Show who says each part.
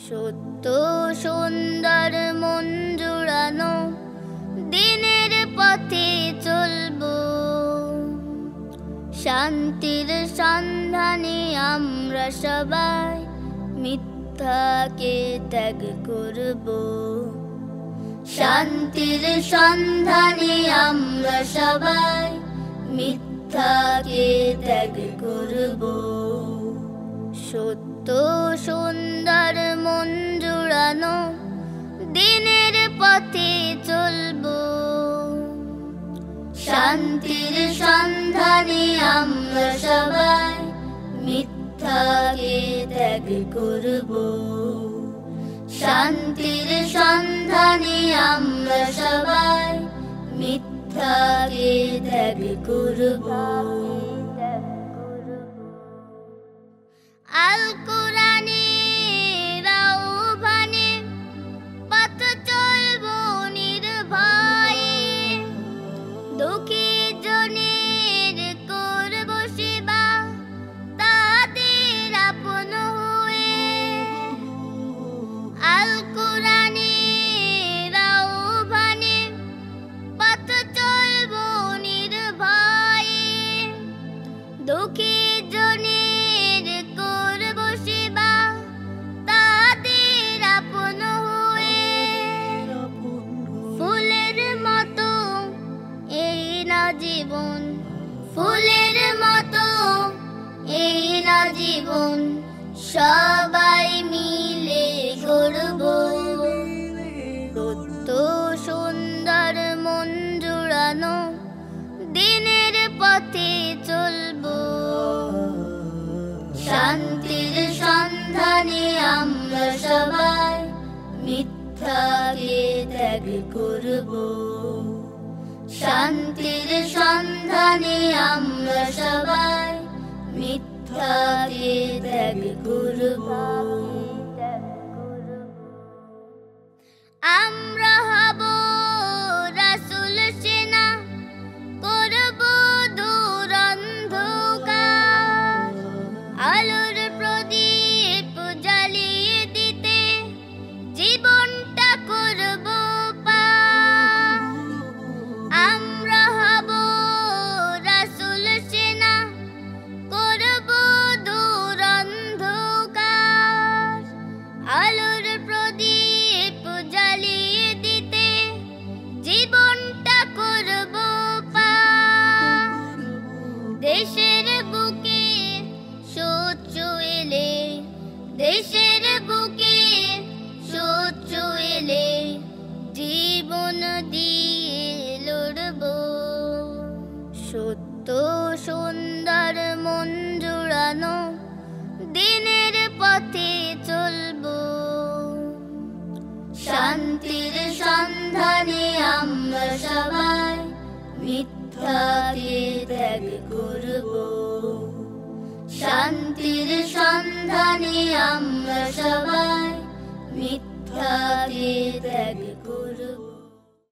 Speaker 1: সত্য সুন্দর মন জুড়ানো দিনের পথে চলবো, শান্তির সন্ধানে আমরা সবাই মিথ্যাকে ত্যাগ করব। শান্তির সন্ধানে আমরা সবাই মিথ্যাকে ত্যাগ করব। সত্য সুন্দর মন জুড়ানো দিনের পথে চলবো, শান্তির সন্ধানে আমরা সবাই মিথ্যাকে ত্যাগ করব। শান্তির সন্ধানে আমরা সবাই মিথ্যাকে ত্যাগ করব। আল কোরআনের আহ্বানে পথ চলবো নির্ভয়ে, দুঃখী জনের করব সেবা তাদের আপন হয়ে। আল কোরআনের আহ্বানে পথ চলবো নির্ভয়ে, দুঃখী জনের করব সেবা তাদের আপন হয়ে। ফুলের মতো এই না জীবন, ফুলের মতো এই না জীবন, সবাই মিলে গড়ব। সত্য সুন্দর মন জুড়ানো দিনের পথে চলবো, শান্তির সন্ধানে আমরা সবাই মিথ্যাকে ত্যাগ করব। শান্তির সন্ধানে আমরা সবাই মিথ্যাকে ত্যাগ করব। আমরা হব রাসূল সেনা, করব দূর অন্ধকার, আলোর প্রদীপ জ্বালিয়ে দিতে জীবনটা করব পার। আমরা হব রাসূল সেনা, করব দূর অন্ধকার, আলোর প্রদীপ জ্বালিয়ে দিতে জীবনটা করব পার। দেশের বুকে শত্রু এলে, দেশের বুকে শত্রু এলে জীবন দিয়ে লড়ব। সত্য সুন্দর মন জুড়ানো দিনের পথে চলবো, শান্তির সন্ধানে আমরা সবাই মিথ্যাকে ত্যাগ করব। শান্তির সন্ধানে আমরা সবাই মিথ্যাকে ত্যাগ